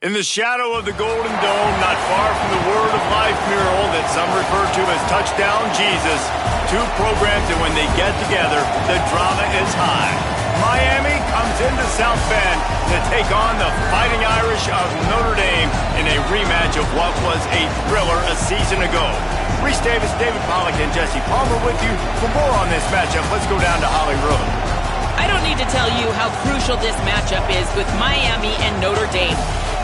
In the shadow of the Golden Dome, not far from the Word of Life mural that some refer to as Touchdown Jesus, two programs, and when they get together, the drama is high. Miami comes into South Bend to take on the Fighting Irish of Notre Dame in a rematch of what was a thriller a season ago. Reese Davis, David Pollack, and Jesse Palmer with you. For more on this matchup, let's go down to Hollywood. I don't need to tell you how crucial this matchup is with Miami and Notre Dame.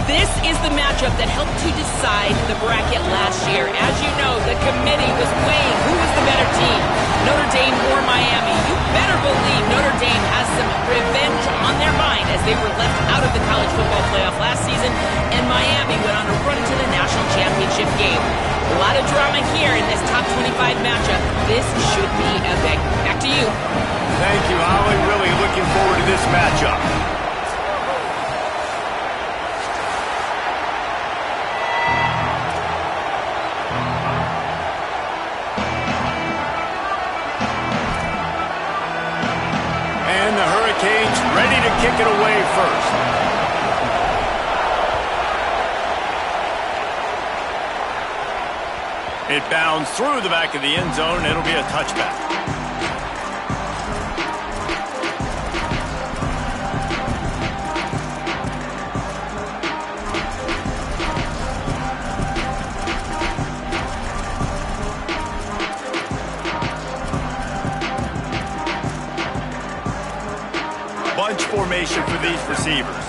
This is the matchup that helped to decide the bracket last year. As you know, the committee was weighing who was the better team, Notre Dame or Miami. You better believe Notre Dame has some revenge on their mind as they were left out of the college football playoff last season, and Miami went on a run to the national championship game. A lot of drama here in this top 25 matchup. This should be epic. Back to you. Thank you, Holly. Really looking forward to this matchup. And the Hurricanes ready to kick it away first. It bounds through the back of the end zone. It'll be a touchback. Bunch formation for these receivers.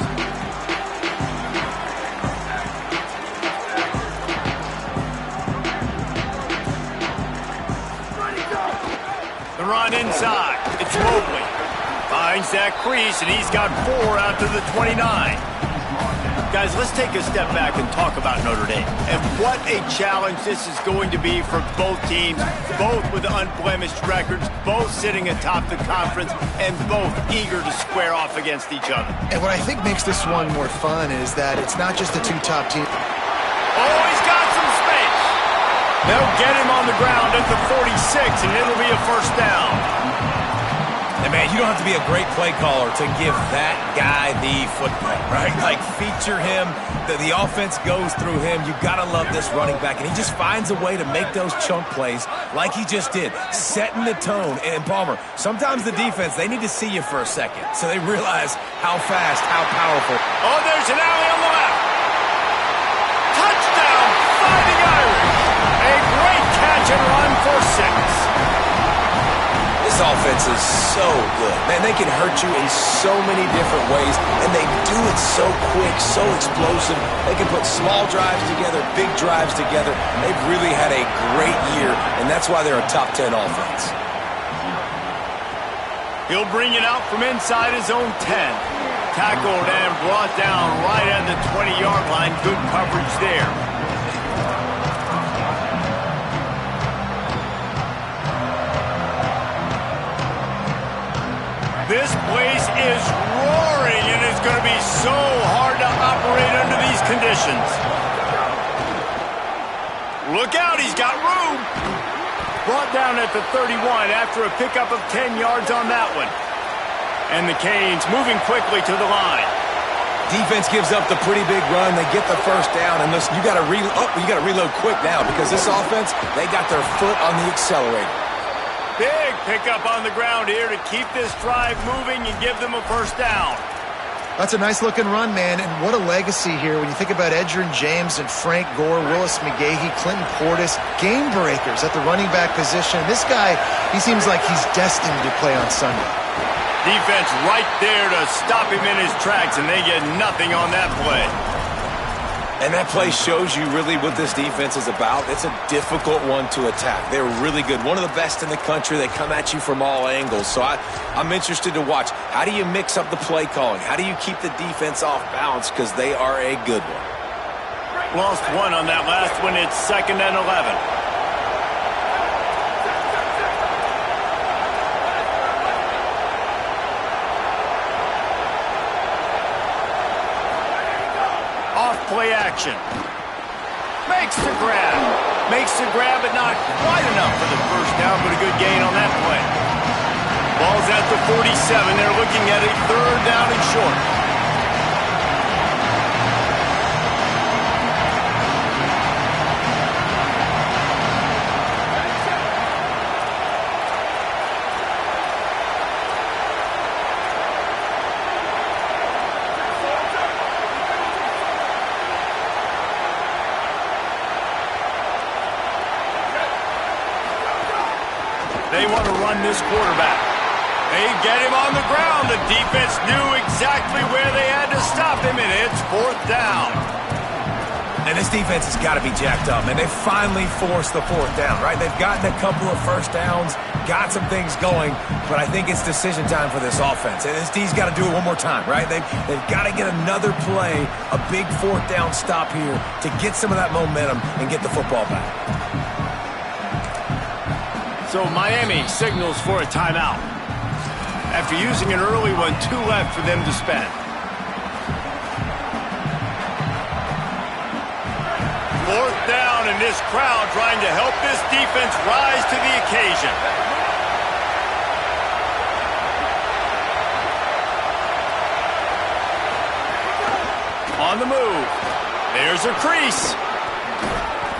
The run inside. It's Mobley. Finds that crease, and he's got 4 out to the 29. Guys, let's take a step back and talk about Notre Dame. And what a challenge this is going to be for both teams, both with unblemished records, both sitting atop the conference, and both eager to square off against each other. And what I think makes this one more fun is that it's not just the two top teams. Oh, he's got some space. They'll get him on the ground at the 46, and it'll be a first down. And man, you don't have to be a great play caller to give that guy the football, right? Like, feature him. The offense goes through him. You got to love this running back. And he just finds a way to make those chunk plays like he just did, setting the tone. And Palmer, sometimes the defense, they need to see you for a second so they realize how fast, how powerful. Oh, there's an alley on the left. Touchdown, Fighting Irish. A great catch and run for 6. This offense is so good. Man, they can hurt you in so many different ways, and they do it so quick, so explosive. They can put small drives together, big drives together. They've really had a great year, and that's why they're a top 10 offense. He'll bring it out from inside his own 10. Tackled and brought down right at the 20-yard line. Good coverage there. This place is roaring, and it's going to be so hard to operate under these conditions. Look out, he's got room. Brought down at the 31 after a pickup of 10 yards on that one. And the Canes moving quickly to the line. Defense gives up the pretty big run. They get the first down, and listen, you got to reload quick now because this offense, they got their foot on the accelerator. Big pickup on the ground here to keep this drive moving and give them a first down. That's a nice-looking run, man, and what a legacy here when you think about Edgerrin James and Frank Gore, Willis McGahee, Clinton Portis, game breakers at the running back position. This guy, he seems like he's destined to play on Sunday. Defense right there to stop him in his tracks, and they get nothing on that play. And that play shows you really what this defense is about. It's a difficult one to attack. They're really good. One of the best in the country. They come at you from all angles. So I'm interested to watch. How do you mix up the play calling? How do you keep the defense off balance? Because they are a good one. Lost one on that last one. It's 2nd and 11. Play action. Makes the grab. Makes the grab, but not quite enough for the first down, but a good gain on that play. Ball's at the 47. They're looking at a 3rd down and short. want to run this quarterback. They get him on the ground. The defense knew exactly where they had to stop him, and it's 4th down. And this defense has got to be jacked up, man. They finally forced the 4th down, right? They've gotten a couple of first downs, got some things going, but I think it's decision time for this offense. And this D's got to do it one more time, right? They've got to get another play, a big 4th down stop here to get some of that momentum and get the football back. So Miami signals for a timeout. After using an early one, 2 left for them to spend. 4th down, and this crowd trying to help this defense rise to the occasion. On the move. There's a crease.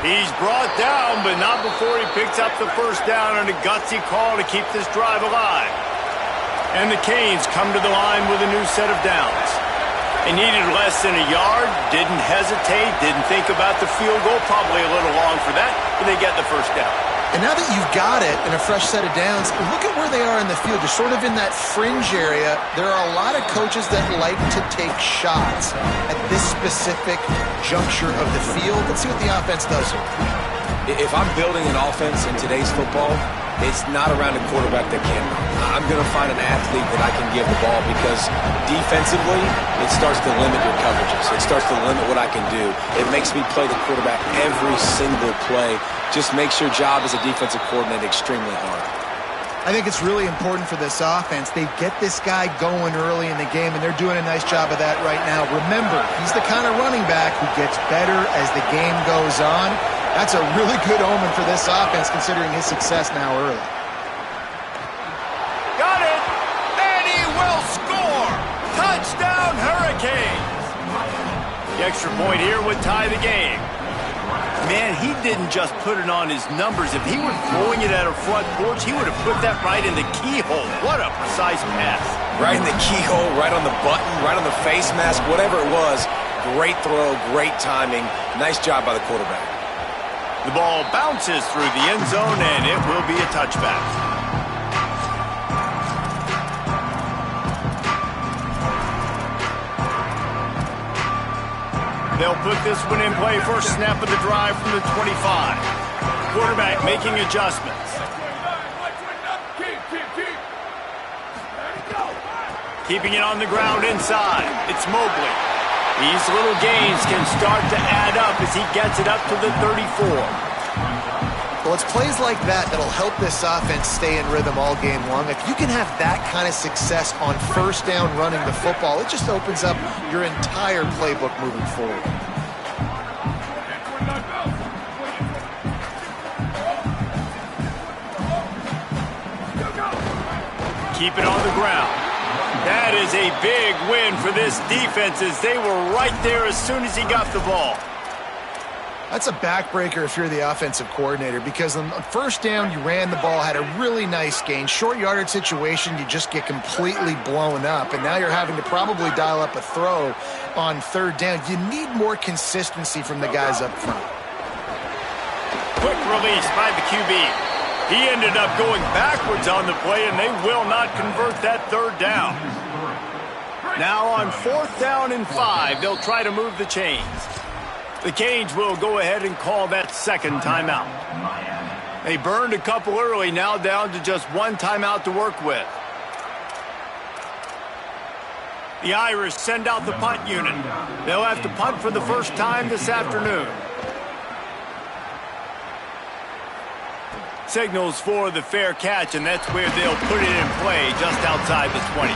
He's brought down, but not before he picks up the first down on a gutsy call to keep this drive alive. And the Canes come to the line with a new set of downs. They needed less than a yard, didn't hesitate, didn't think about the field goal, probably a little long for that, but they get the first down. And now that you've got it and a fresh set of downs, look at where they are in the field. They're sort of in that fringe area. There are a lot of coaches that like to take shots at this specific juncture of the field. Let's see what the offense does here. If I'm building an offense in today's football, it's not around a quarterback that can run. I'm going to find an athlete that I can give the ball because defensively, it starts to limit your coverages. It starts to limit what I can do. It makes me play the quarterback every single play. Just makes your job as a defensive coordinator extremely hard. I think it's really important for this offense. They get this guy going early in the game, and they're doing a nice job of that right now. Remember, he's the kind of running back who gets better as the game goes on. That's a really good omen for this offense, considering his success now early. Got it! And he will score! Touchdown, Hurricanes! The extra point here would tie the game. Man, he didn't just put it on his numbers. If he were throwing it at a front porch, he would have put that right in the keyhole. What a precise pass. Right in the keyhole, right on the button, right on the face mask, whatever it was. Great throw, great timing. Nice job by the quarterback. The ball bounces through the end zone, and it will be a touchback. They'll put this one in play. First snap of the drive from the 25. Quarterback making adjustments. Keeping it on the ground inside. It's Mobley. These little gains can start to add up as he gets it up to the 34. Well, it's plays like that that'll help this offense stay in rhythm all game long. If you can have that kind of success on first down running the football, it just opens up your entire playbook moving forward. Keep it on the ground. That is a big win for this defense as they were right there as soon as he got the ball. That's a backbreaker if you're the offensive coordinator, because on first down, you ran the ball, had a really nice gain. Short yardage situation, you just get completely blown up, and now you're having to probably dial up a throw on third down. You need more consistency from the guys up front. Quick release by the QB. He ended up going backwards on the play, and they will not convert that third down. Now on 4th down and 5, they'll try to move the chains. The Canes will go ahead and call that second timeout. They burned a couple early, now down to just one timeout to work with. The Irish send out the punt unit. They'll have to punt for the first time this afternoon. Signals for the fair catch, and that's where they'll put it in play just outside the 20.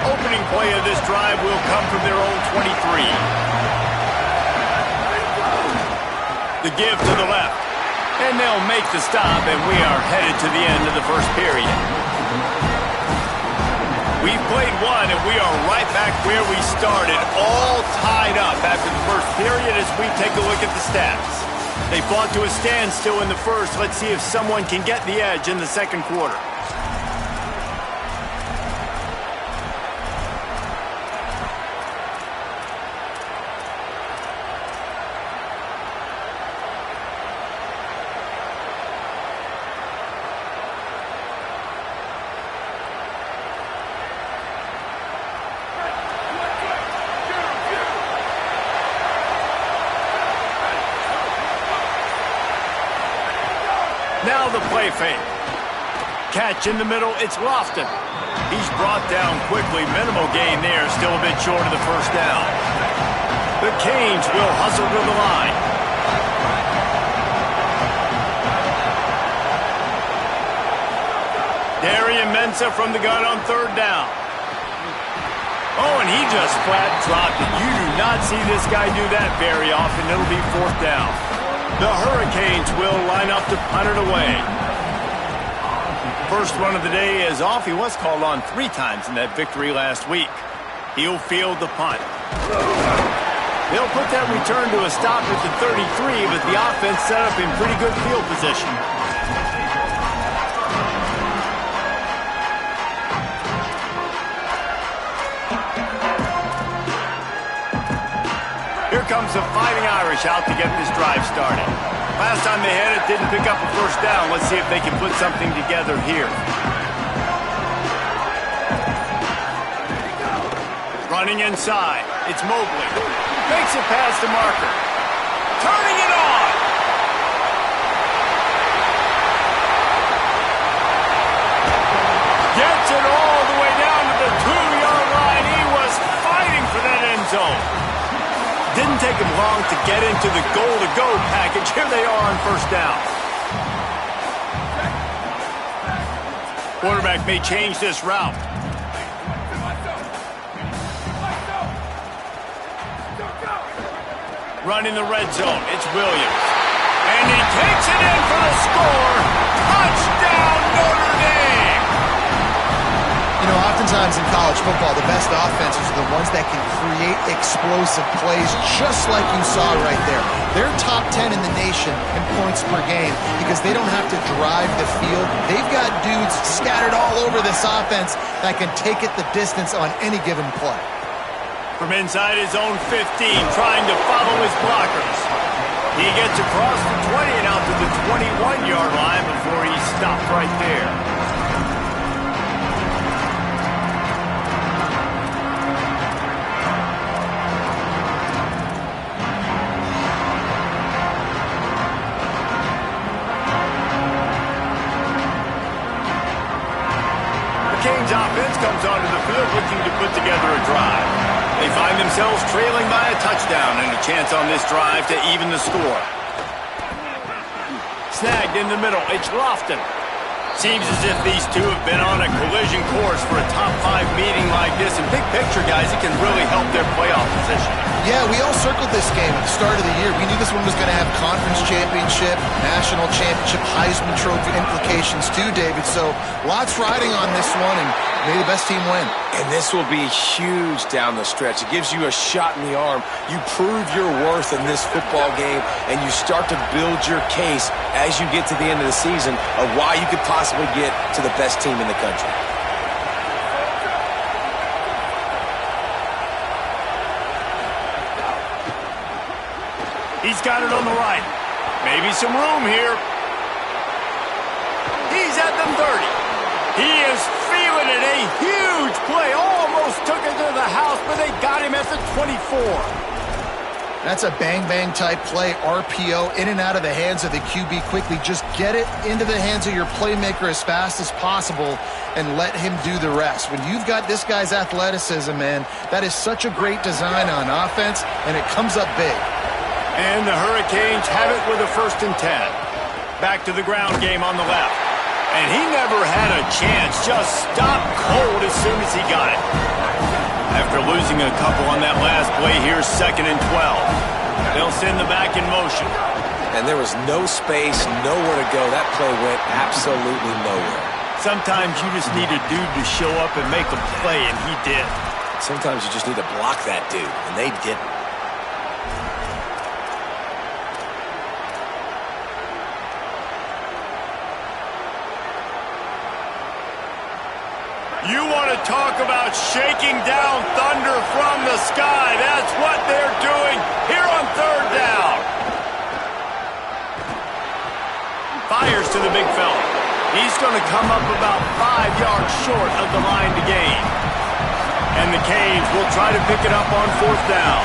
Opening play of this drive will come from their own 23. The give to the left. And they'll make the stop, and we are headed to the end of the first period. We've played one, and we are right back where we started, all tied up after the first period as we take a look at the stats. They fought to a standstill in the first. Let's see if someone can get the edge in the second quarter. Now the play fake. Catch in the middle, it's Lofton. He's brought down quickly. Minimal gain there, still a bit short of the first down. The Canes will hustle to the line. Darian Mensah from the gun on third down. Oh, and he just flat dropped it. You do not see this guy do that very often. It'll be fourth down. The Hurricanes will line up to punt it away. First run of the day is off. He was called on 3 times in that victory last week. He'll field the punt. They'll put that return to a stop at the 33, but the offense set up in pretty good field position. Here comes the Fighting Irish out to get this drive started. Last time they had it, didn't pick up a first down. Let's see if they can put something together here. Running inside. It's Mobley. Makes it past the marker. Turning it on. Gets it all the way down to the 2-yard line. He was fighting for that end zone. Didn't take him long to get into the goal-to-go package. Here they are on first down. Quarterback may change this route. Running the red zone. It's Williams. And he takes it in for the score. Touchdown, Notre Dame! You know, oftentimes in college football, the best offenses are the ones that can create explosive plays, just like you saw right there. They're top 10 in the nation in points per game because they don't have to drive the field. They've got dudes scattered all over this offense that can take it the distance on any given play. From inside his own 15, trying to follow his blockers. He gets across the 20 and out to the 21-yard line before he stopped right there. The Canes offense comes onto the field looking to put together a drive. They find themselves trailing by a touchdown and a chance on this drive to even the score. Snagged in the middle. It's Lofton. Seems as if these two have been on a collision course for a top 5 meeting like this. And big picture, guys, it can really help their playoff position. Yeah, we all circled this game at the start of the year. We knew this one was going to have conference championship, national championship, Heisman Trophy implications too, David. So lots riding on this one, and may the best team win. And this will be huge down the stretch. It gives you a shot in the arm. You prove your worth in this football game, and you start to build your case as you get to the end of the season of why you could possibly get to the best team in the country. He's got it on the right. Maybe some room here. He's at the 30. He is feeling it. A huge play. Almost took it to the house, but they got him at the 24. That's a bang-bang type play, RPO, in and out of the hands of the QB quickly. Just get it into the hands of your playmaker as fast as possible and let him do the rest. When you've got this guy's athleticism, man, that is such a great design on offense, and it comes up big. And the Hurricanes have it with a 1st and 10. Back to the ground game on the left. And he never had a chance. Just stopped cold as soon as he got it. After losing a couple on that last play, here's 2nd and 12. They'll send the back in motion. And there was no space, nowhere to go. That play went absolutely nowhere. Sometimes you just need a dude to show up and make a play, and he did. Sometimes you just need to block that dude, and they didn't. You want to talk about shaking down thunder from the sky. That's what they're doing here on 3rd down. Fires to the big fella. He's going to come up about 5 yards short of the line to gain. And the Canes will try to pick it up on 4th down.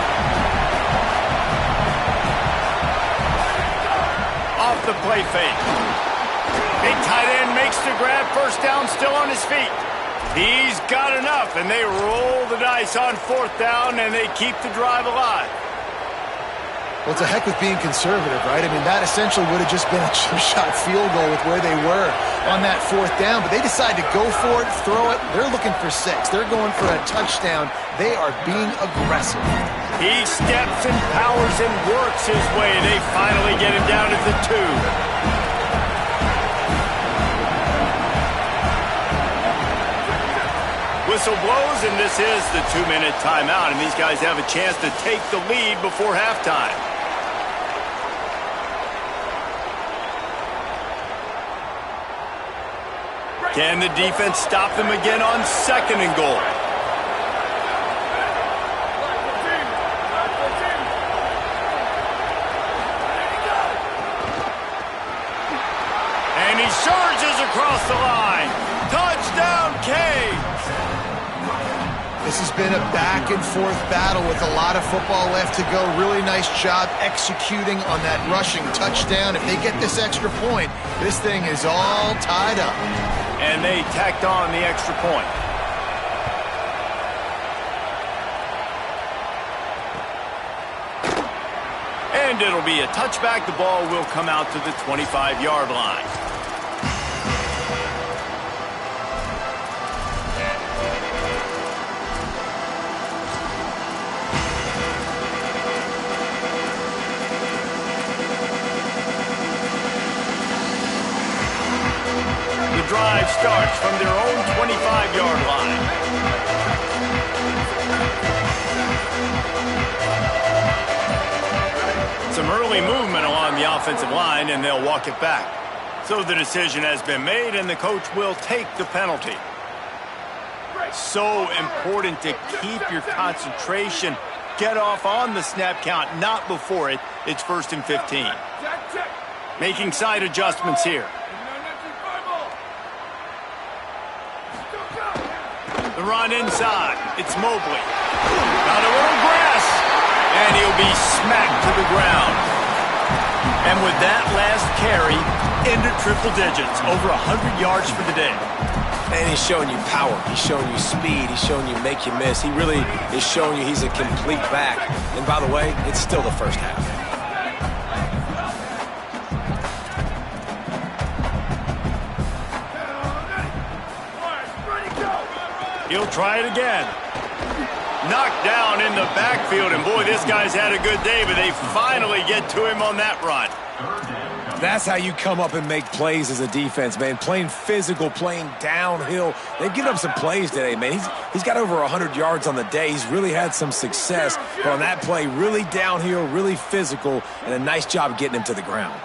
Off the play fake. Big tight end makes the grab, first down, still on his feet. He's got enough, and they roll the dice on fourth down, and they keep the drive alive. Well, it's a heck with being conservative, right? I mean, that essentially would have just been a chip-shot field goal with where they were on that fourth down, but they decide to go for it, throw it. They're looking for 6. They're going for a touchdown. They are being aggressive. He steps and powers and works his way. They finally get him down at the 2. Whistle blows, and this is the 2-minute timeout, and these guys have a chance to take the lead before halftime. Can the defense stop them again on 2nd and goal? And he surges across the line. Touchdown, Canes! This has been a back-and-forth battle with a lot of football left to go. Really nice job executing on that rushing touchdown. If they get this extra point, this thing is all tied up. And they tacked on the extra point. And it'll be a touchback. The ball will come out to the 25-yard line. Drive starts from their own 25-yard line. Some early movement along the offensive line, and they'll walk it back. So the decision has been made, and the coach will take the penalty. So important to keep your concentration. Get off on the snap count, not before it. It's 1st and 15. Making side adjustments here. The run inside. It's Mobley. Got a little grass. And he'll be smacked to the ground. And with that last carry, into triple digits. Over 100 yards for the day. And he's showing you power. He's showing you speed. He's showing you make you miss. He really is showing you he's a complete back. And by the way, it's still the first half. He'll try it again. Knocked down in the backfield, and boy, this guy's had a good day, but they finally get to him on that run. That's how you come up and make plays as a defense, man. Playing physical, playing downhill. They've given up some plays today, man. He's got over 100 yards on the day. He's really had some success. But on that play, really downhill, really physical, and a nice job getting him to the ground.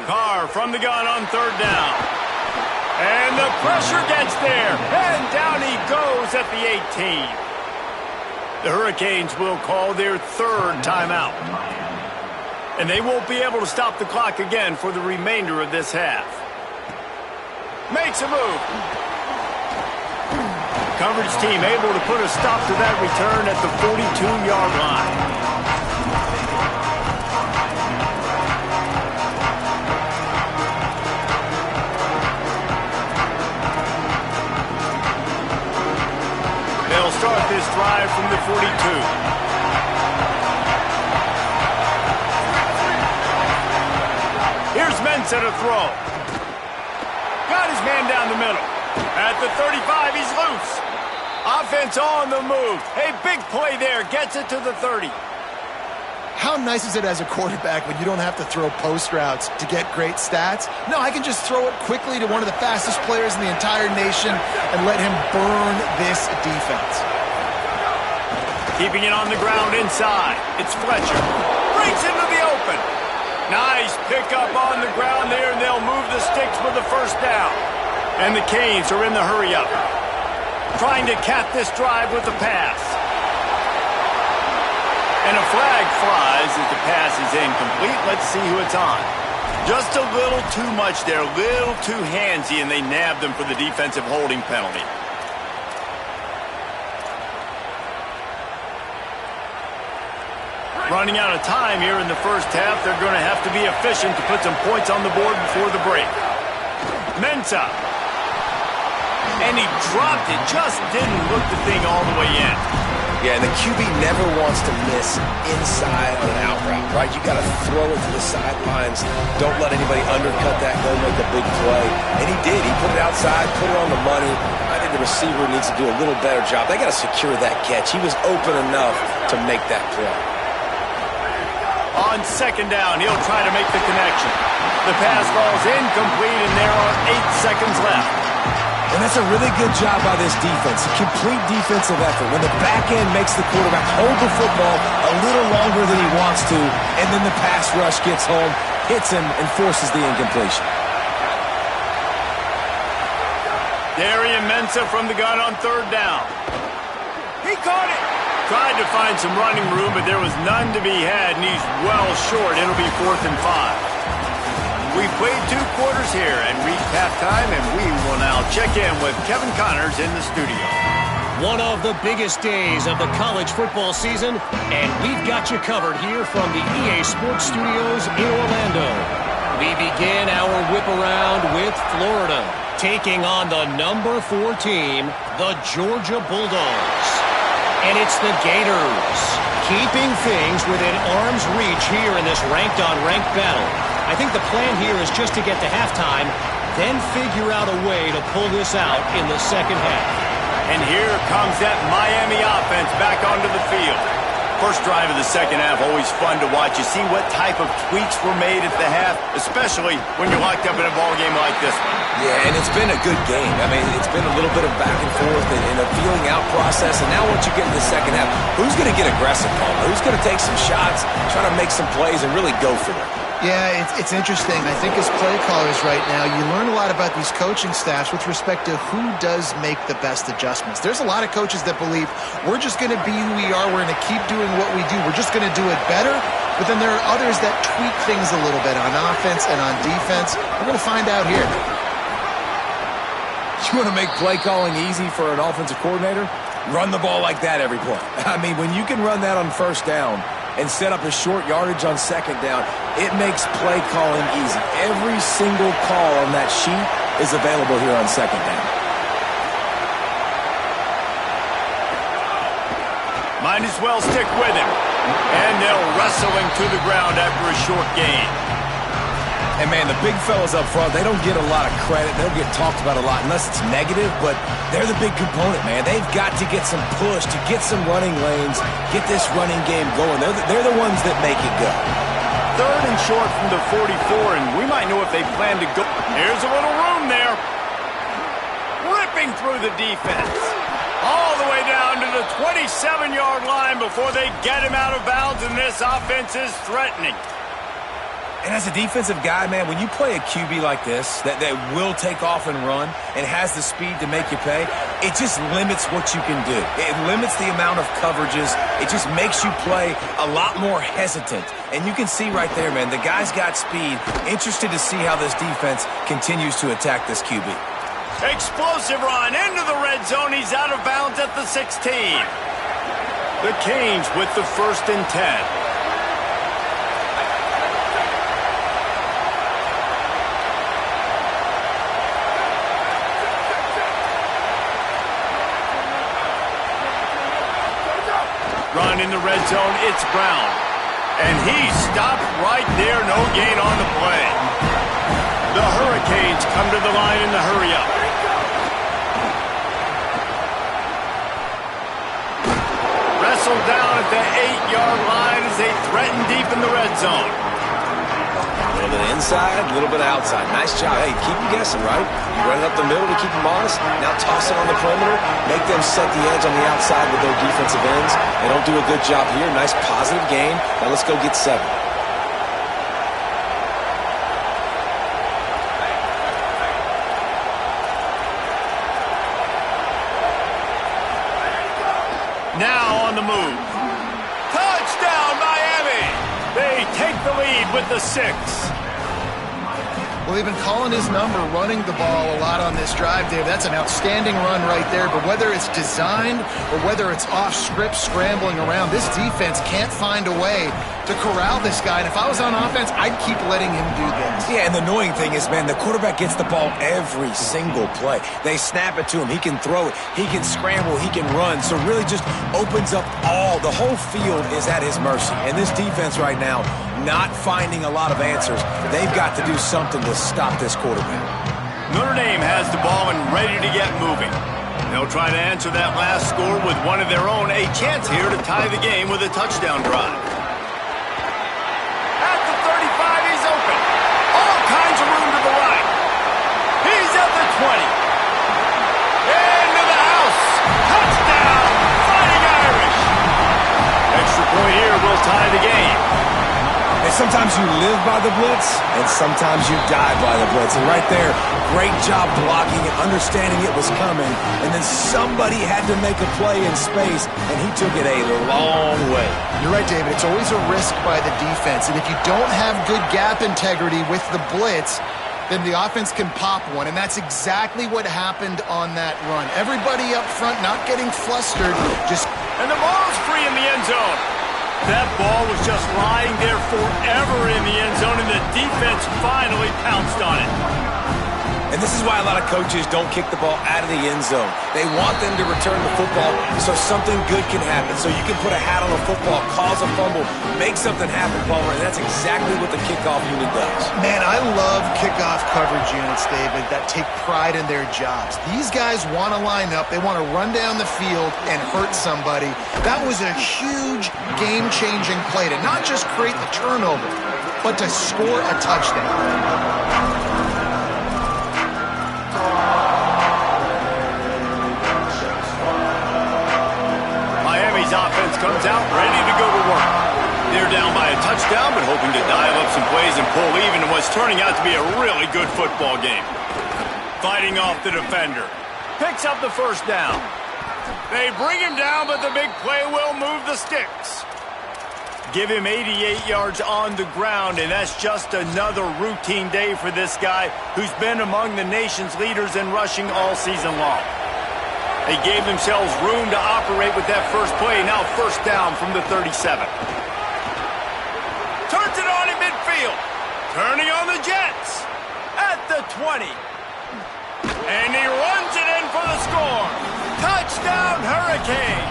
Carr from the gun on 3rd down. And the pressure gets there. And down he goes at the 18. The Hurricanes will call their 3rd timeout. And they won't be able to stop the clock again for the remainder of this half. Makes a move. Coverage team able to put a stop to that return at the 42-yard line. They'll start this drive from the 42. Here's Mensah to throw. Got his man down the middle. At the 35, he's loose. Offense on the move. A big play there. Gets it to the 30. How nice is it as a quarterback when you don't have to throw post routes to get great stats? No, I can just throw it quickly to one of the fastest players in the entire nation and let him burn this defense. Keeping it on the ground inside. It's Fletcher. Breaks into the open. Nice pickup on the ground there, and they'll move the sticks for the first down. And the Canes are in the hurry-up. Trying to cap this drive with the pass. And a flag flies as the pass is incomplete. Let's see who it's on. Just a little too much there, a little too handsy, and they nabbed them for the defensive holding penalty. Running out of time here in the first half. They're going to have to be efficient to put some points on the board before the break. Mensah. And he dropped it. Just didn't look the thing all the way in. Yeah, and the QB never wants to miss inside on an out route, right? You got to throw it to the sidelines. Don't let anybody undercut that, go make a big play. And he did. He put it outside, put it on the money. I think the receiver needs to do a little better job. They got to secure that catch. He was open enough to make that play. On second down, he'll try to make the connection. The pass falls incomplete, and there are 8 seconds left. And that's a really good job by this defense. A complete defensive effort. When the back end makes the quarterback hold the football a little longer than he wants to, and then the pass rush gets home, hits him, and forces the incompletion. Darian Mensah from the gun on third down. He caught it. Tried to find some running room, but there was none to be had, and he's well short. It'll be 4th and 5. We've played 2 quarters here and reached halftime, and we will now check in with Kevin Connors in the studio. One of the biggest days of the college football season, and we've got you covered here from the EA Sports Studios in Orlando. We begin our whip around with Florida, taking on the number 4 team, the Georgia Bulldogs. And it's the Gators, keeping things within arm's reach here in this ranked-on-ranked battle. I think the plan here is just to get to halftime, then figure out a way to pull this out in the second half. And here comes that Miami offense back onto the field. First drive of the second half, always fun to watch. You see what type of tweaks were made at the half, especially when you're locked up in a ball game like this one. Yeah, and it's been a good game. I mean, it's been a little bit of back and forth and a feeling out process. And now once you get in the second half, who's going to get aggressive, Paul? Who's going to take some shots, try to make some plays, and really go for it? Yeah, it's interesting. I think as play callers right now, you learn a lot about these coaching staffs with respect to who does make the best adjustments. There's a lot of coaches that believe we're just going to be who we are. We're going to keep doing what we do. We're just going to do it better. But then there are others that tweak things a little bit on offense and on defense. We're going to find out here. You want to make play calling easy for an offensive coordinator? Run the ball like that every play. I mean, when you can run that on first down and set up a short yardage on second down, it makes play calling easy. Every single call on that sheet is available here on second down. Might as well stick with him. And they'll wrestle him to the ground after a short gain. And, man, the big fellas up front, they don't get a lot of credit. They don't get talked about a lot unless it's negative, but they're the big component, man. They've got to get some push, to get some running lanes, get this running game going. They're the ones that make it go. 3rd and short from the 44, and we might know if they plan to go. Here's a little room there. Ripping through the defense. All the way down to the 27-yard line before they get him out of bounds, and this offense is threatening. And as a defensive guy, man, when you play a QB like this that will take off and run and has the speed to make you pay, it just limits what you can do. It limits the amount of coverages. It just makes you play a lot more hesitant. And you can see right there, man, the guy's got speed. Interested to see how this defense continues to attack this QB. Explosive run into the red zone. He's out of bounds at the 16. The Canes with the 1st and 10. Run in the red zone, it's Brown. And he stopped right there, no gain on the play. The Hurricanes come to the line in the hurry-up. Wrestled down at the 8-yard line as they threaten deep in the red zone. A little bit inside, a little bit outside. Nice job. Hey, keep them guessing, right? You run it up the middle to keep them honest. Now toss it on the perimeter. Make them set the edge on the outside with their defensive ends. They don't do a good job here. Nice positive game. Now let's go get 7. Now on the move. Touchdown, Miami! They take the lead with the 6. Well, they've been calling his number, running the ball a lot on this drive, Dave. That's an outstanding run right there. But whether it's designed or whether it's off script, scrambling around, this defense can't find a way to corral this guy. And if I was on offense, I'd keep letting him do this. Yeah, and the annoying thing is, man, the quarterback gets the ball every single play. They snap it to him. He can throw it. He can scramble. He can run. So really just opens up the whole field is at his mercy. And this defense right now, not finding a lot of answers. They've got to do something to stop this quarterback. Notre Dame has the ball and ready to get moving. They'll try to answer that last score with one of their own. A chance here to tie the game with a touchdown drive. At the 35, he's open. All kinds of room to the right. He's at the 20. Into the house. Touchdown. Fighting Irish. Extra point here will tie the game. And sometimes you live by the blitz, and sometimes you die by the blitz. And right there, great job blocking and understanding it was coming. And then somebody had to make a play in space, and he took it a long way. You're right, David. It's always a risk by the defense. And if you don't have good gap integrity with the blitz, then the offense can pop one. And that's exactly what happened on that run. Everybody up front not getting flustered. And the ball's free in the end zone. That ball was just lying there forever in the end zone, and the defense finally pounced on it. And this is why a lot of coaches don't kick the ball out of the end zone. They want them to return the football so something good can happen. So you can put a hat on a football, cause a fumble, make something happen, Palmer, and that's exactly what the kickoff unit does. Man, I love kickoff coverage units, David, that take pride in their jobs. These guys want to line up. They want to run down the field and hurt somebody. That was a huge game-changing play to not just create the turnover, but to score a touchdown. Miami's offense comes out ready to go to work. They're down by a touchdown, but hoping to dial up some plays and pull even in what's turning out to be a really good football game. Fighting off the defender. Picks up the first down. They bring him down, but the big play will move the sticks. Give him 88 yards on the ground, and that's just another routine day for this guy who's been among the nation's leaders in rushing all season long. They gave themselves room to operate with that first play. Now first down from the 37. Turns it on in midfield. Turning on the Jets. At the 20. And he runs it in for the score. Touchdown, Hurricane.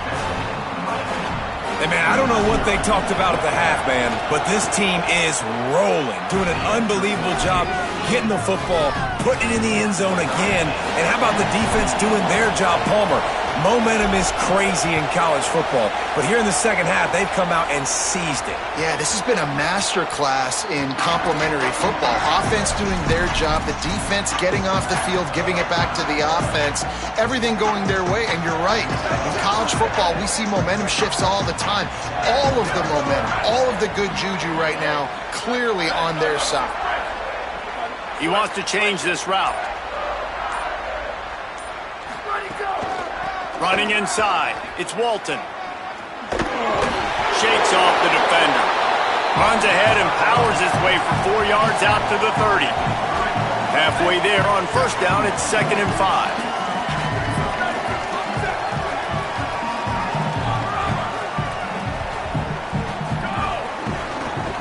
Hey, man, I don't know what they talked about at the half, man, but this team is rolling, doing an unbelievable job getting the football, putting it in the end zone again. And how about the defense doing their job, Palmer? Momentum is crazy in college football, but here in the second half, they've come out and seized it. Yeah, this has been a master class in complementary football. Offense doing their job, the defense getting off the field, giving it back to the offense, everything going their way. And you're right, in college football, we see momentum shifts all the time. All of the momentum, all of the good juju right now, clearly on their side. He wants to change this route. Running inside, it's Walton. Shakes off the defender. Runs ahead and powers his way for 4 yards out to the 30. Halfway there on first down, it's 2nd and 5.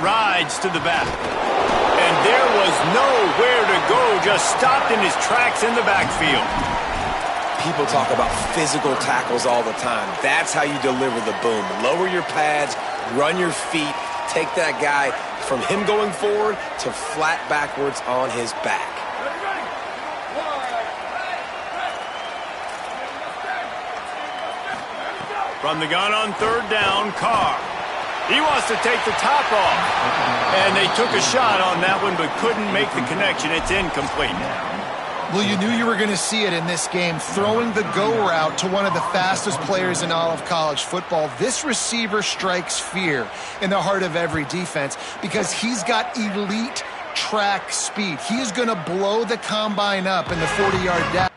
Rides to the back. And there was nowhere to go, just stopped in his tracks in the backfield. People talk about physical tackles all the time. That's how you deliver the boom. Lower your pads, run your feet, take that guy from him going forward to flat backwards on his back. From the gun on third down, Carr. He wants to take the top off. And they took a shot on that one, but couldn't make the connection. It's incomplete. Well, you knew you were going to see it in this game, throwing the go route to one of the fastest players in all of college football. This receiver strikes fear in the heart of every defense because he's got elite track speed. He is going to blow the combine up in the 40-yard dash.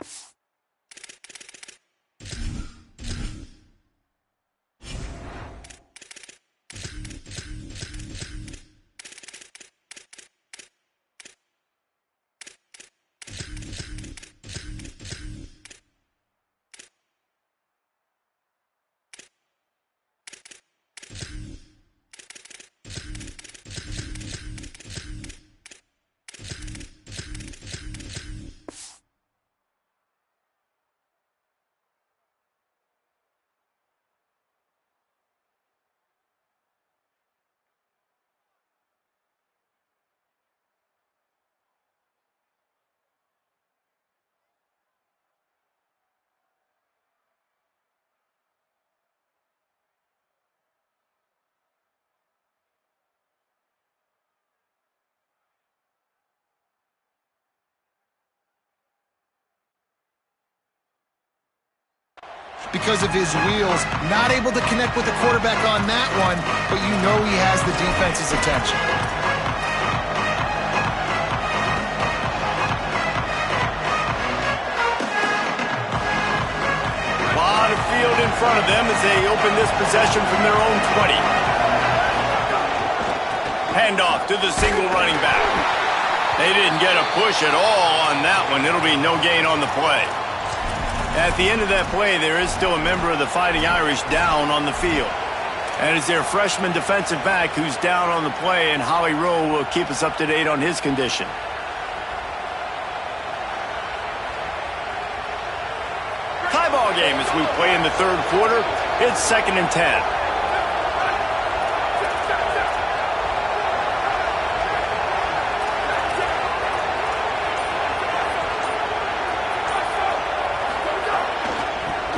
because of his wheels. Not able to connect with the quarterback on that one, but you know he has the defense's attention. Field in front of them as they open this possession from their own 20. Handoff to the single running back. They didn't get a push at all on that one. It'll be no gain on the play. At the end of that play, there is still a member of the Fighting Irish down on the field. And it's their freshman defensive back who's down on the play, and Howie Rowe will keep us up to date on his condition. Ball game as we play in the third quarter. It's 2nd and 10.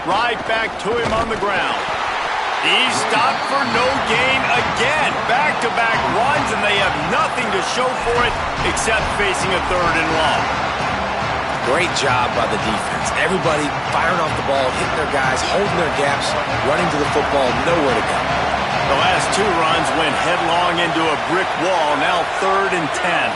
Right back to him on the ground. He's stopped for no gain again. Back-to-back runs, and they have nothing to show for it except facing a 3rd and long. Great job by the defense. Everybody firing off the ball, hitting their guys, holding their gaps, running to the football, nowhere to go. The last 2 runs went headlong into a brick wall. Now 3rd and 10.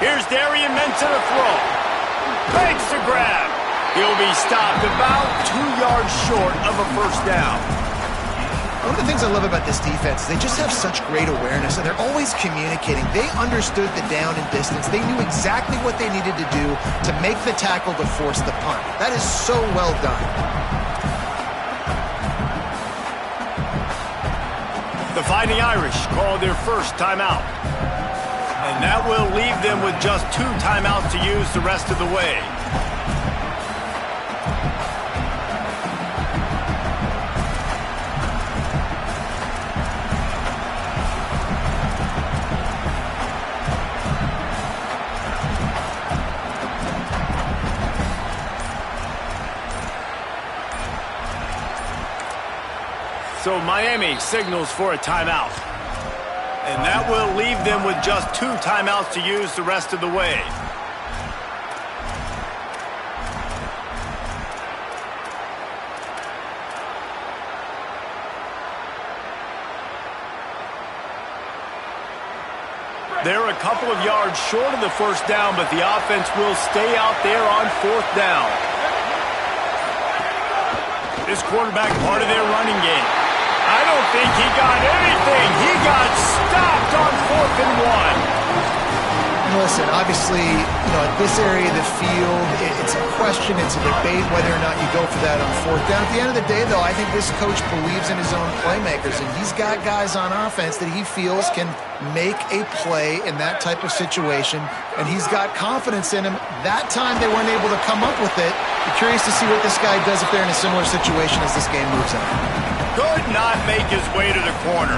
Here's Darian Menson to throw. Fakes the grab. He'll be stopped about 2 yards short of a first down. One of the things I love about this defense, they just have such great awareness, and they're always communicating. They understood the down and distance. They knew exactly what they needed to do to make the tackle to force the punt. That is so well done. The Fighting Irish call their first timeout. And that will leave them with just 2 timeouts to use the rest of the way. So Miami signals for a timeout. And that will leave them with just 2 timeouts to use the rest of the way. They're a couple of yards short of the first down, but the offense will stay out there on 4th down. This quarterback part of their running game. I don't think he got anything. He got stopped on 4th and 1. And listen, obviously, at this area of the field, it's a question, it's a debate whether or not you go for that on 4th down. At the end of the day, though, I think this coach believes in his own playmakers, and he's got guys on offense that he feels can make a play in that type of situation, and he's got confidence in him. That time they weren't able to come up with it. I'm curious to see what this guy does if they're in a similar situation as this game moves on. Could not make his way to the corner.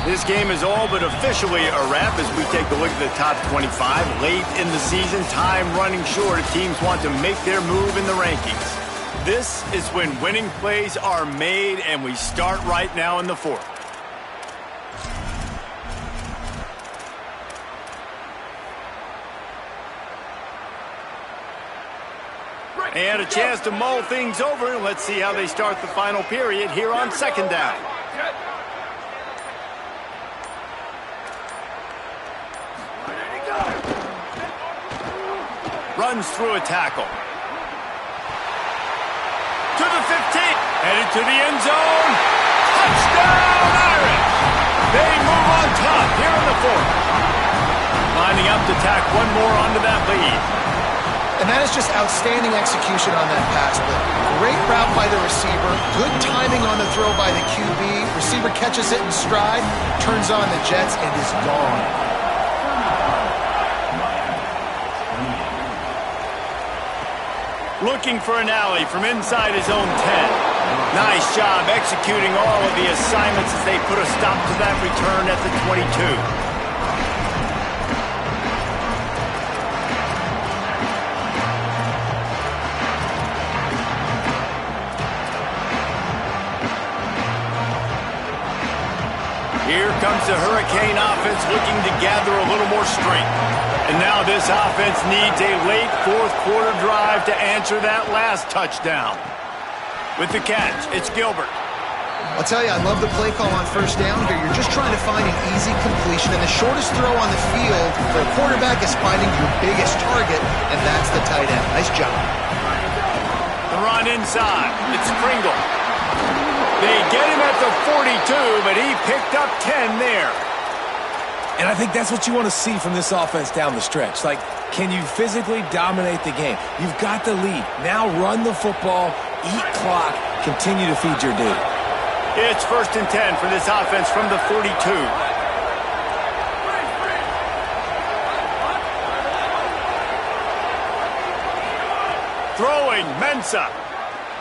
This game is all but officially a wrap as we take a look at the top 25. Late in the season, time running short as teams want to make their move in the rankings. This is when winning plays are made, and we start right now in the 4th. And a chance to mull things over. Let's see how they start the final period here on 2nd down. Runs through a tackle. To the 15. Headed to the end zone. Touchdown, Irish! They move on top here in the 4th. Lining up to tack one more onto that lead. And that is just outstanding execution on that pass play. Great route by the receiver. Good timing on the throw by the QB. Receiver catches it in stride, turns on the jets, and is gone. Looking for an alley from inside his own 10. Nice job executing all of the assignments as they put a stop to that return at the 22. Here comes the Hurricane offense looking to gather a little more strength. And now this offense needs a late fourth quarter drive to answer that last touchdown. With the catch, it's Gilbert. I'll tell you, I love the play call on first down here. You're just trying to find an easy completion, and the shortest throw on the field for a quarterback is finding your biggest target, and that's the tight end. Nice job. The run inside. It's Pringle. They get him at the 42, but he picked up 10 there. And I think that's what you want to see from this offense down the stretch. Like, can you physically dominate the game? You've got the lead. Now run the football, eat clock, continue to feed your dude. It's 1st and 10 for this offense from the 42. Throwing, Mensah.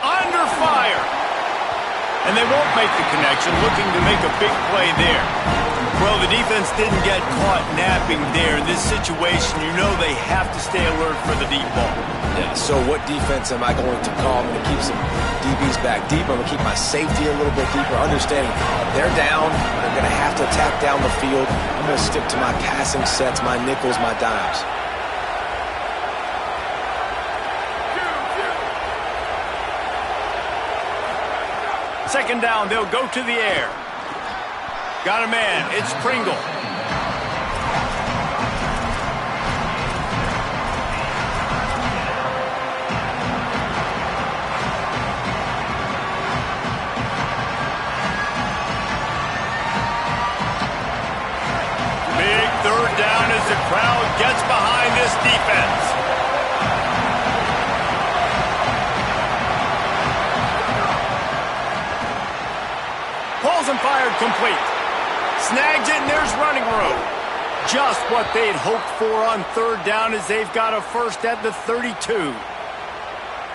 Under fire. And they won't make the connection, looking to make a big play there. Well, the defense didn't get caught napping there. In this situation, you know they have to stay alert for the deep ball. Yeah, so what defense am I going to call? I'm going to keep some DBs back deep. I'm going to keep my safety a little bit deeper, understanding they're down. They're going to have to attack down the field. I'm going to stick to my passing sets, my nickels, my dimes. Second down, they'll go to the air. Got a man, it's Pringle. Big third down as the crowd gets behind this defense. Pulls and fired complete. Snags it, and there's running room. Just what they'd hoped for on third down as they've got a first at the 32.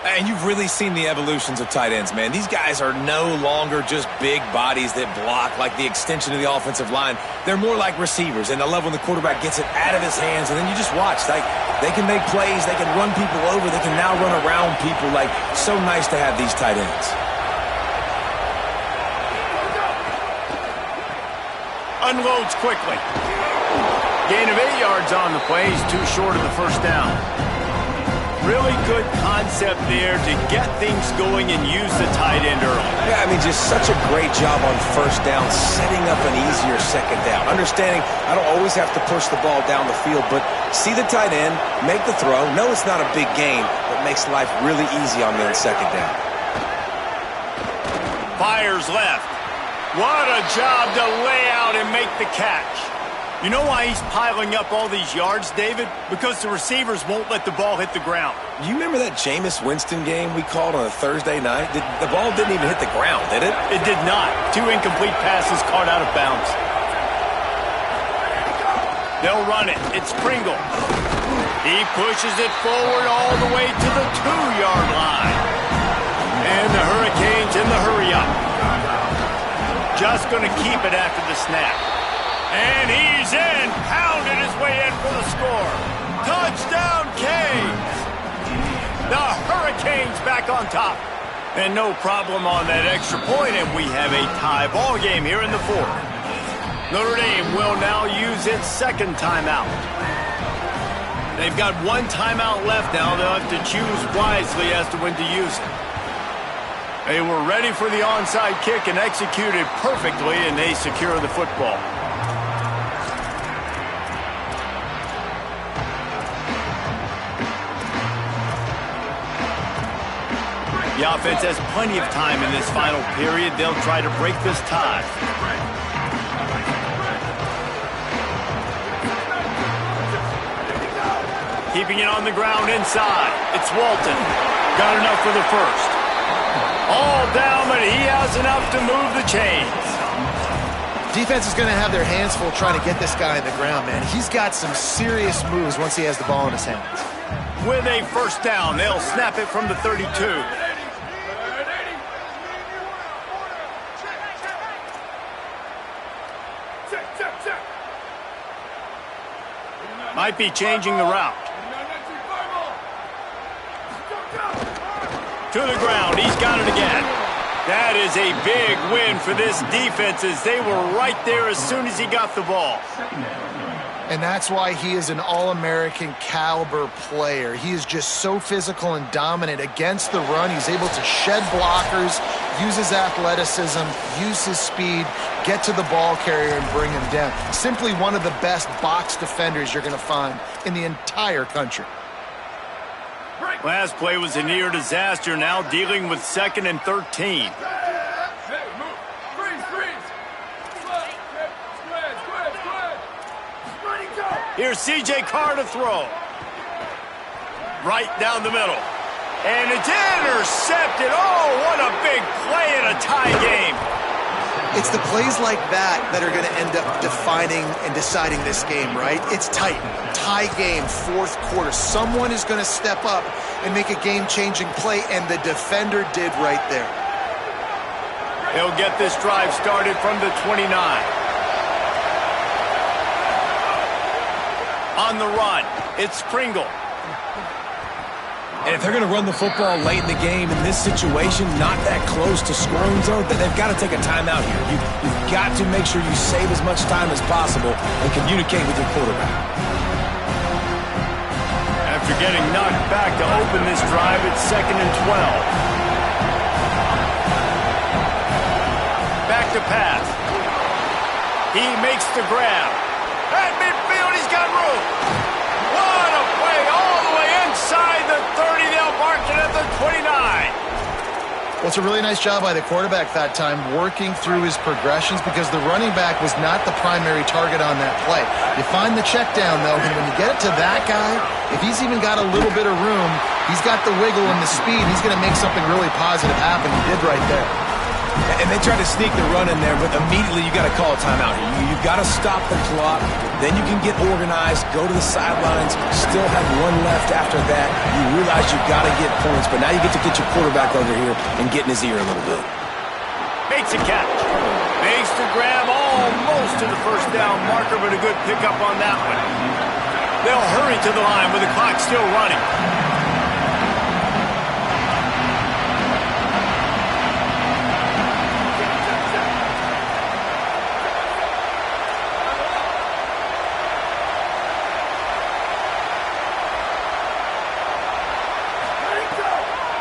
And you've really seen the evolutions of tight ends, man. These guys are no longer just big bodies that block like the extension of the offensive line. They're more like receivers, and I love when the quarterback gets it out of his hands, and then you just watch. Like, they can make plays, they can run people over, they can now run around people. Like, so nice to have these tight ends. Unloads quickly. Gain of 8 yards on the play. He's too short of the first down. Really good concept there to get things going and use the tight end early. Yeah, I mean, just such a great job on first down, setting up an easier second down. Understanding I don't always have to push the ball down the field, but see the tight end, make the throw. No, it's not a big gain, but makes life really easy on me on second down. Fires left. What a job to lay out and make the catch. You know why he's piling up all these yards, David? Because the receivers won't let the ball hit the ground. You remember that Jameis Winston game we called on a Thursday night? The ball didn't even hit the ground, did it? It did not. 2 incomplete passes caught out of bounds. They'll run it. It's Pringle. He pushes it forward all the way to the 2-yard line. And the Hurricanes in the hurry-up. Just going to keep it after the snap. And he's in. Pounded his way in for the score. Touchdown, Canes. The Hurricanes back on top. And no problem on that extra point, and we have a tie ball game here in the fourth. Notre Dame will now use its second timeout. They've got 1 timeout left now. They'll have to choose wisely as to when to use it. They were ready for the onside kick and executed perfectly, and they secure the football. The offense has plenty of time in this final period. They'll try to break this tie. Keeping it on the ground inside. It's Walton. Got enough for the first. All down, but he has enough to move the chains. Defense is going to have their hands full trying to get this guy in the ground, man. He's got some serious moves once he has the ball in his hands. With a first down, they'll snap it from the 32. Might be changing the route. To the ground. He's got it again. That is a big win for this defense as they were right there as soon as he got the ball. And that's why he is an All-American caliber player. He is just so physical and dominant against the run. He's able to shed blockers, use his athleticism, use his speed, get to the ball carrier and bring him down. Simply one of the best box defenders you're going to find in the entire country. Last play was a near disaster, now dealing with 2nd and 13. Here's C.J. Carr to throw. Right down the middle. And it's intercepted. Oh, what a big play in a tie game. It's the plays like that that are going to end up defining and deciding this game, right? It's tight. Tie game, 4th quarter. Someone is going to step up and make a game-changing play, and the defender did right there. He'll get this drive started from the 29. On the run, it's Pringle. And if they're going to run the football late in the game in this situation, not that close to scoring zone, then they've got to take a timeout here. You've got to make sure you save as much time as possible and communicate with your quarterback. After getting knocked back to open this drive, it's 2nd and 12. Back to pass. He makes the grab. At midfield, he's got room. What a play all the way inside the 30. They'll mark it at the 29. Well, it's a really nice job by the quarterback that time, working through his progressions, because the running back was not the primary target on that play. You find the check down, though, and when you get it to that guy, if he's even got a little bit of room, he's got the wiggle and the speed, he's going to make something really positive happen. He did right there. And they tried to sneak the run in there, but immediately you got to call a timeout here. You've got to stop the clock. Then you can get organized, go to the sidelines, still have one left after that. You realize you've got to get points, but now you get to get your quarterback over here and get in his ear a little bit. Makes a catch. Makes the grab almost to the first down marker, but a good pickup on that one. They'll hurry to the line with the clock still running.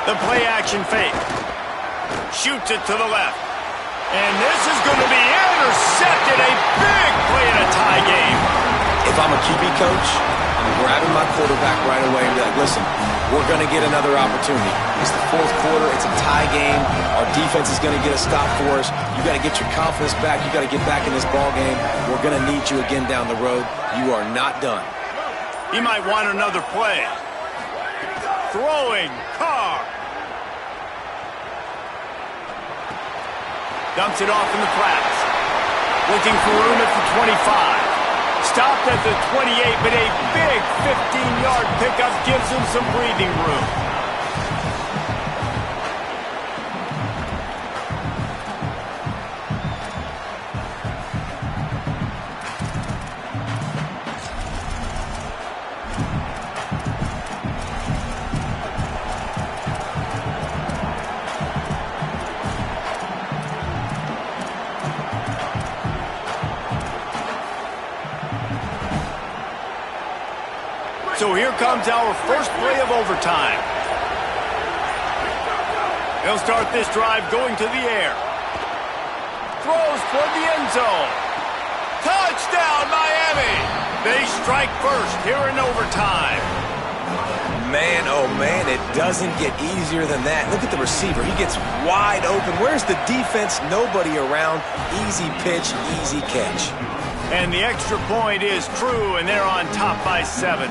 The play-action fake. Shoots it to the left. And this is going to be intercepted. A big play in a tie game. If I'm a QB coach, I'm grabbing my quarterback right away and be like, listen, we're going to get another opportunity. It's the 4th quarter. It's a tie game. Our defense is going to get a stop for us. You got to get your confidence back. You got to get back in this ball game. We're going to need you again down the road. You are not done. He might want another play. Throwing Carr. Dumps it off in the flats. Looking for room at the 25. Stopped at the 28, but a big 15-yard pickup gives him some breathing room. So here comes our first play of overtime. They'll start this drive going to the air. Throws toward the end zone. Touchdown, Miami! They strike first here in overtime. Man, oh man, it doesn't get easier than that. Look at the receiver. He gets wide open. Where's the defense? Nobody around. Easy pitch, easy catch. And the extra point is true, and they're on top by 7.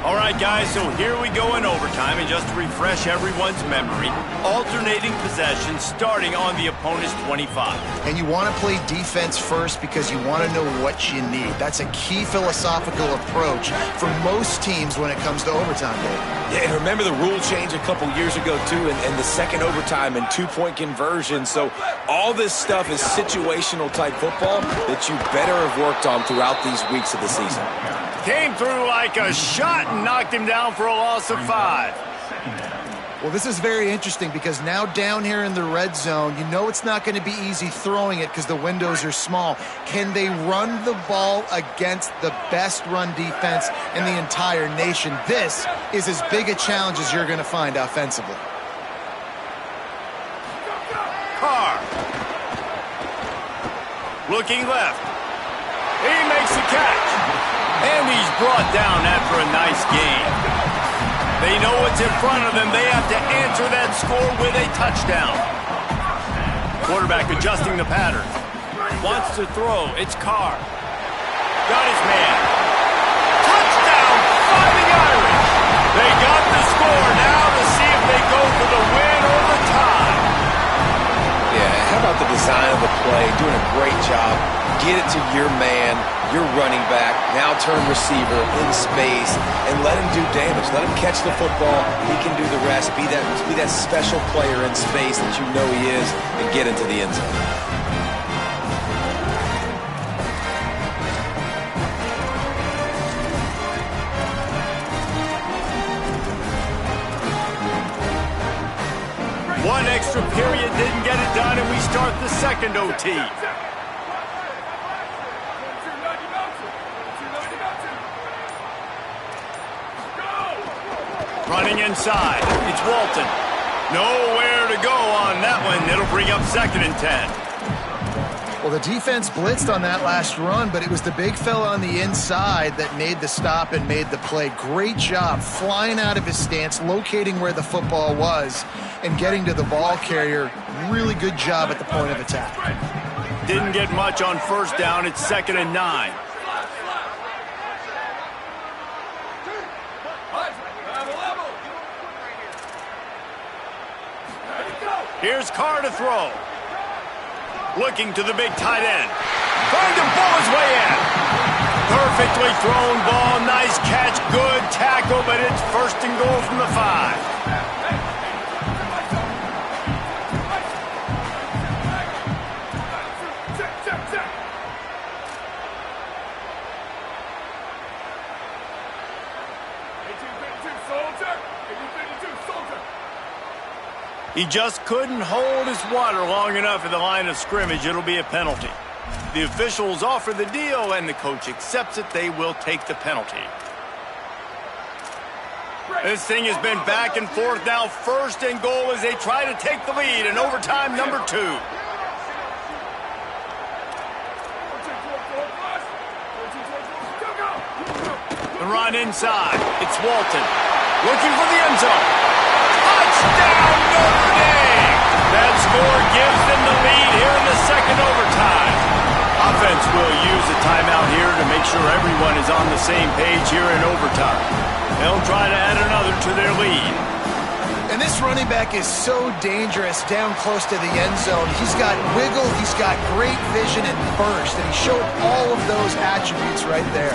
All right, guys, so here we go in overtime, and just to refresh everyone's memory, alternating possession starting on the opponent's 25. And you want to play defense first because you want to know what you need. That's a key philosophical approach for most teams when it comes to overtime, Dave. Yeah, and remember the rule change a couple years ago, too, and the second overtime and 2-point conversion. So all this stuff is situational type football that you better have worked on throughout these weeks of the season. Came through like a shot and knocked him down for a loss of 5. Well, this is very interesting because now down here in the red zone, you know it's not going to be easy throwing it because the windows are small. Can they run the ball against the best run defense in the entire nation? This is as big a challenge as you're going to find offensively. Carr. Looking left. He makes the catch. And he's brought down after a nice gain. They know what's in front of them. They have to answer that score with a touchdown. Quarterback adjusting the pattern. Wants to throw. It's Carr. Got his man. Touchdown, Fighting Irish. They got the score. Now to see if they go for the win or the tie. Yeah, how about the design of the play? Doing a great job. Get it to your man, your running back, now turn receiver in space, and let him do damage. Let him catch the football. He can do the rest. Be that special player in space that you know he is, and get into the end zone. One extra period didn't get it done, and we start the second OT. Running inside. It's Walton. Nowhere to go on that one. It'll bring up 2nd and 10. Well, the defense blitzed on that last run, but it was the big fella on the inside that made the stop and made the play. Great job flying out of his stance, locating where the football was, and getting to the ball carrier. Really good job at the point of attack. Didn't get much on first down. It's 2nd and 9. Here's Carr to throw. Looking to the big tight end. Trying to pull his way in. Perfectly thrown ball. Nice catch. Good tackle, but it's 1st and goal from the 5. He just couldn't hold his water long enough at the line of scrimmage. It'll be a penalty. The officials offer the deal, and the coach accepts it. They will take the penalty. This thing has been back and forth now. 1st and goal as they try to take the lead in overtime number 2. The run inside. It's Walton. Looking for the end zone. Touchdown, Notre Dame! That score gives them the lead here in the second overtime. Offense will use a timeout here to make sure everyone is on the same page here in overtime. They'll try to add another to their lead. And this running back is so dangerous down close to the end zone. He's got wiggle, he's got great vision and burst, and he showed all of those attributes right there.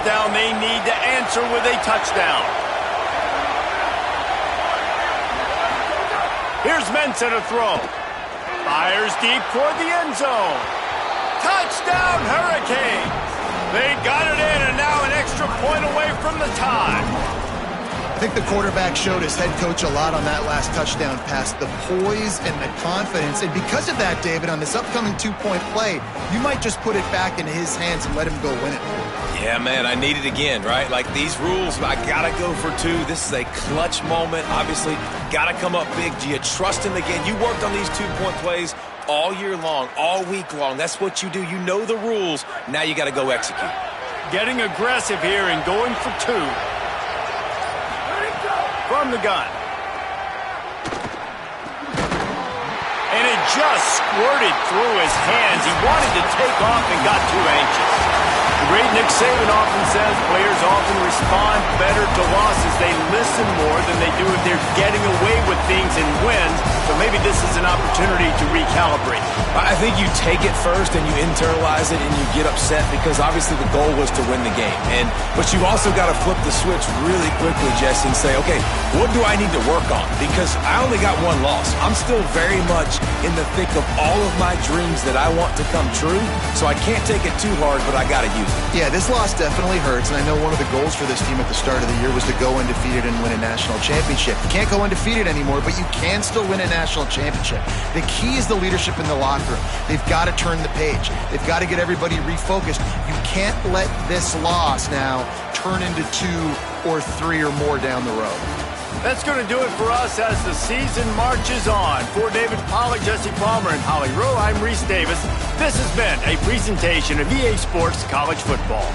Down, they need to answer with a touchdown. Here's Mensah to throw. Fires deep toward the end zone. Touchdown, Hurricanes! They got it in, and now an extra point away from the tie. I think the quarterback showed his head coach a lot on that last touchdown pass, the poise and the confidence. And because of that, David, on this upcoming 2-point play, you might just put it back into his hands and let him go win it. Yeah, man, I need it again, right? Like these rules, I got to go for 2. This is a clutch moment. Obviously, got to come up big. Do you trust him again? You worked on these 2-point plays all year long, all week long. That's what you do. You know the rules. Now you got to go execute. Getting aggressive here and going for 2. From the gun. And it just squirted through his hands. He wanted to take off and got too anxious. The great Nick Saban often says players often respond better to losses. They listen more than they do if they're getting away with things and wins. So maybe this is an opportunity to recalibrate. I think you take it first and you internalize it and you get upset because obviously the goal was to win the game. But you've also got to flip the switch really quickly, Jesse, and say, okay, what do I need to work on? Because I only got one loss. I'm still very much in the thick of all of my dreams that I want to come true. So I can't take it too hard, but I got to use it. Yeah, this loss definitely hurts, and I know one of the goals for this team at the start of the year was to go undefeated and win a national championship. You can't go undefeated anymore, but you can still win a national championship. The key is the leadership in the locker room. They've got to turn the page. They've got to get everybody refocused. You can't let this loss now turn into 2 or 3 or more down the road. That's going to do it for us as the season marches on. For David Pollack, Jesse Palmer, and Holly Rowe, I'm Reese Davis. This has been a presentation of EA Sports College Football.